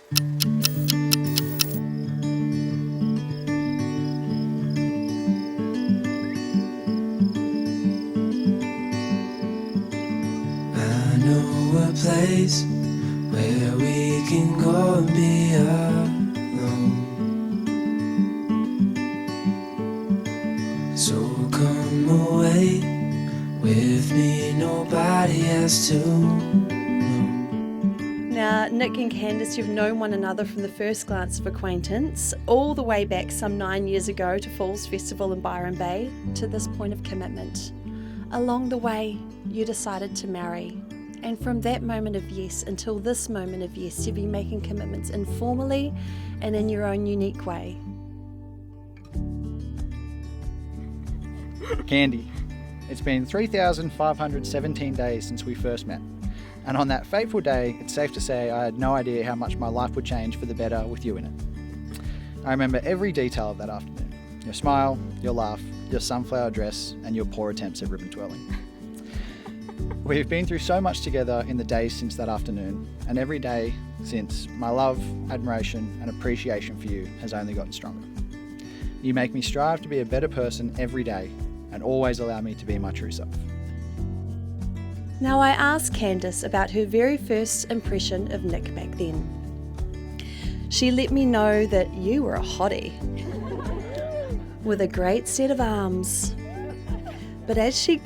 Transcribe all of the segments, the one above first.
I know a place where we can go and be alone. So come away with me, nobody has to know. Now, Nick and Candice, you've known one another from the first glance of acquaintance, all the way back some 9 years ago to Falls Festival in Byron Bay, to this point of commitment. Along the way, you decided to marry. And from that moment of yes until this moment of yes, you've been making commitments informally and in your own unique way. Candy, it's been 3,517 days since we first met. And on that fateful day, it's safe to say I had no idea how much my life would change for the better with you in it. I remember every detail of that afternoon. Your smile, your laugh, your sunflower dress, and your poor attempts at ribbon twirling. We've been through so much together in the days since that afternoon, and every day since, my love, admiration, and appreciation for you has only gotten stronger. You make me strive to be a better person every day, and always allow me to be my true self. Now, I asked Candice about her very first impression of Nick back then. She let me know that you were a hottie with a great set of arms. But as she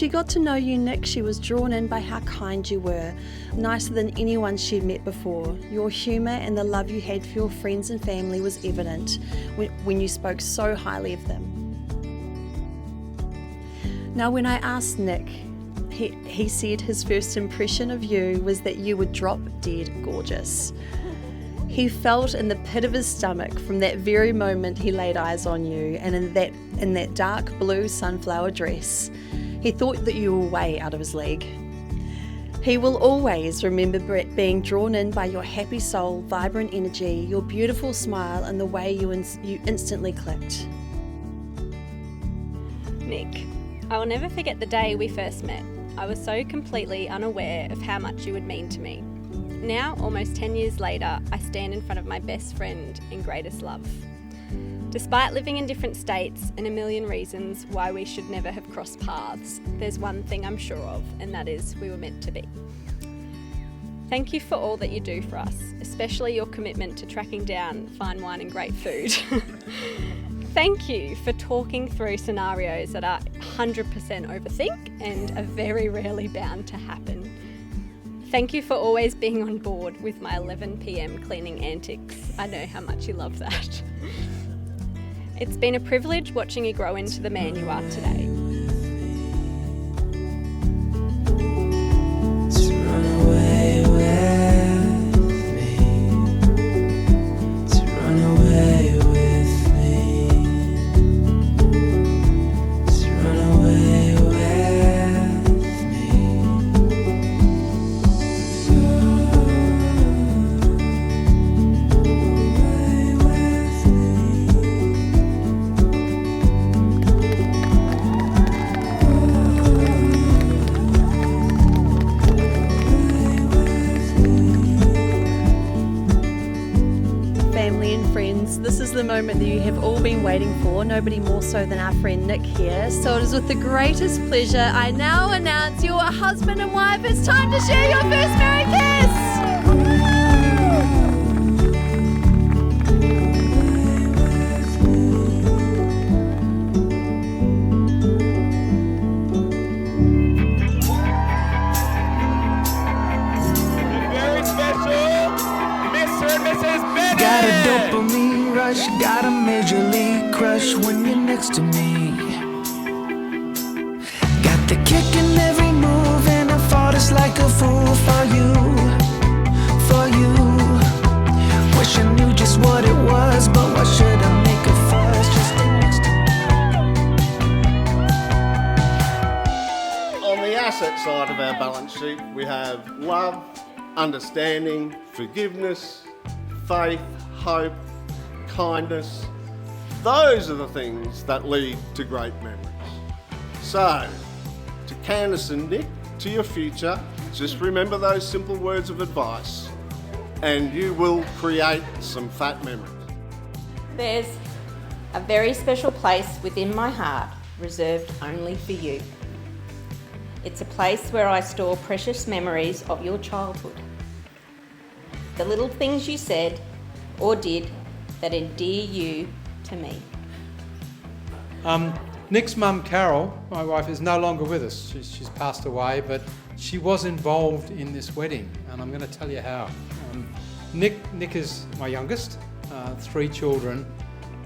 got to know you, Nick, she was drawn in by how kind you were, nicer than anyone she'd met before. Your humour and the love you had for your friends and family was evident when you spoke so highly of them. Now, when I asked Nick, he said his first impression of you was that you were drop dead gorgeous. He felt in the pit of his stomach from that very moment he laid eyes on you, and in that dark blue sunflower dress, he thought that you were way out of his league. He will always remember being drawn in by your happy soul, vibrant energy, your beautiful smile, and the way you instantly clicked. Nick, I will never forget the day we first met. I was so completely unaware of how much you would mean to me. Now, almost 10 years later, I stand in front of my best friend and greatest love. Despite living in different states and a million reasons why we should never have crossed paths, there's one thing I'm sure of, and that is we were meant to be. Thank you for all that you do for us, especially your commitment to tracking down fine wine and great food. Thank you for talking through scenarios that are 100% overthink and are very rarely bound to happen. Thank you for always being on board with my 11 p.m. cleaning antics. I know how much you love that. It's been a privilege watching you grow into the man you are today. This is the moment that you have all been waiting for, nobody more so than our friend Nick here. So it is with the greatest pleasure I now announce your husband and wife. It's time to share your first married kiss! Got a dopamine rush, got a major league crush when you're next to me. Got the kick in every move and I fought just like a fool for you, for you. Wish I knew just what it was, but why should I make a fuss? Just stay next to me. On the asset side of our balance sheet, we have love, understanding, forgiveness, faith, hope, kindness. Those are the things that lead to great memories. So, to Candice and Nick, to your future, just remember those simple words of advice. and you will create some fat memories. There's a very special place within my heart reserved only for you. It's a place where I store precious memories of your childhood. The little things you said or did that endear you to me. Nick's mum, Carol, my wife, is no longer with us. She's passed away, but she was involved in this wedding, and I'm going to tell you how. Nick is my youngest, 3 children,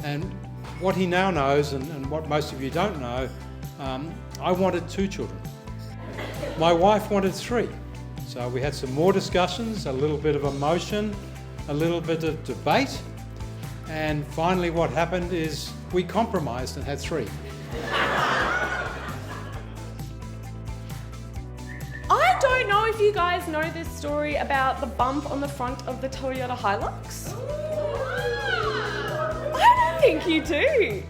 and what he now knows, and what most of you don't know, I wanted 2 children. My wife wanted 3. So we had some more discussions, a little bit of emotion, a little bit of debate, and finally what happened is we compromised and had 3. I don't know if you guys know this story about the bump on the front of the Toyota Hilux. I don't think you do.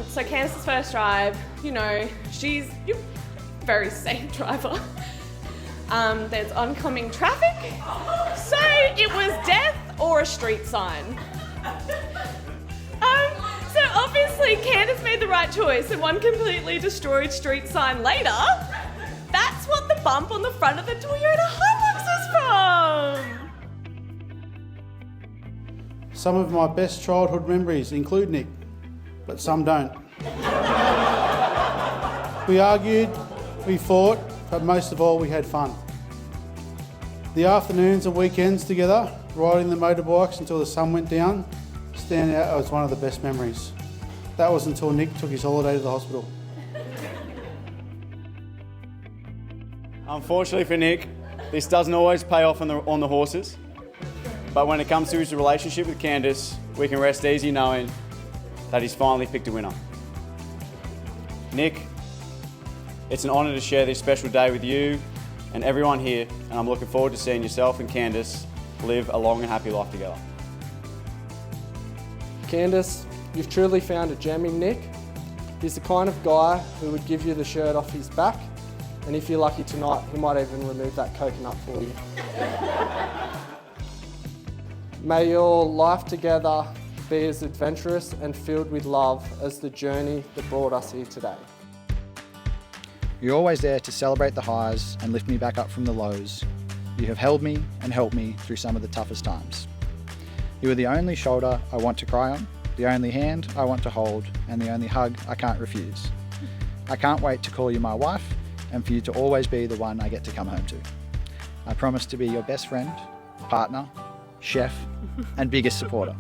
So Candice's first drive, she's a very safe driver. There's oncoming traffic, so it was death or a street sign. So obviously Candice made the right choice, and one completely destroyed street sign later, that's what the bump on the front of the Toyota Hilux is from. Some of my best childhood memories include Nick, but some don't. We argued, we fought, but most of all we had fun. The afternoons and weekends together, riding the motorbikes until the sun went down, stand out as one of the best memories. That was until Nick took his holiday to the hospital. Unfortunately for Nick, this doesn't always pay off on the horses, but when it comes to his relationship with Candice, we can rest easy knowing that he's finally picked a winner. Nick, it's an honour to share this special day with you and everyone here, and I'm looking forward to seeing yourself and Candice live a long and happy life together. Candice, you've truly found a gem in Nick. He's the kind of guy who would give you the shirt off his back, and if you're lucky tonight, he might even remove that coconut for you. May your life together be as adventurous and filled with love as the journey that brought us here today. You're always there to celebrate the highs and lift me back up from the lows. You have held me and helped me through some of the toughest times. You are the only shoulder I want to cry on, the only hand I want to hold, and the only hug I can't refuse. I can't wait to call you my wife and for you to always be the one I get to come home to. I promise to be your best friend, partner, chef, and biggest supporter.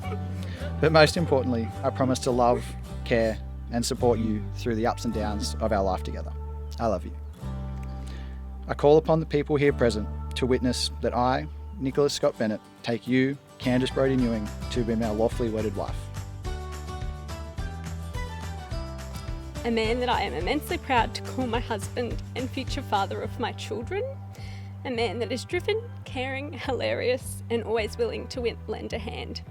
But most importantly, I promise to love, care, and support you through the ups and downs of our life together. I love you. I call upon the people here present to witness that I, Nicholas Scott Bennett, take you, Candice Brodie Newing, to be my lawfully wedded wife. A man that I am immensely proud to call my husband and future father of my children. A man that is driven, caring, hilarious, and always willing to lend a hand.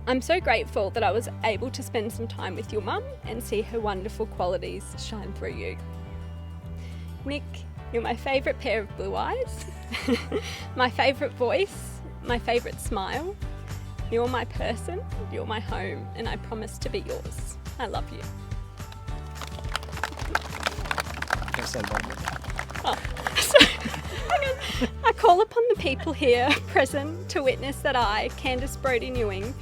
I'm so grateful that I was able to spend some time with your mum and see her wonderful qualities shine through you. Nick, you're my favourite pair of blue eyes, my favourite voice, my favourite smile. You're my person, you're my home, and I promise to be yours. I love you. I call upon the people here present to witness that I, Candice Brodie Newing,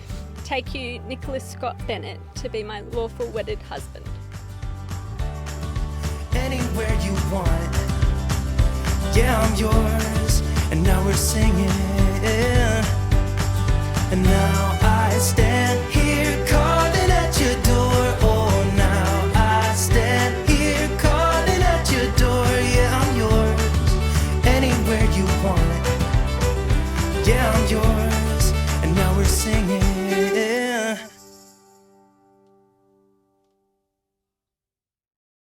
take you, Nicholas Scott Bennett, to be my lawful wedded husband. Anywhere you want, yeah, I'm yours, and now we're singing. And now I stand here calling at your door. Oh, now I stand here calling at your door. Yeah, I'm yours, anywhere you want, yeah, I'm yours, and now we're singing.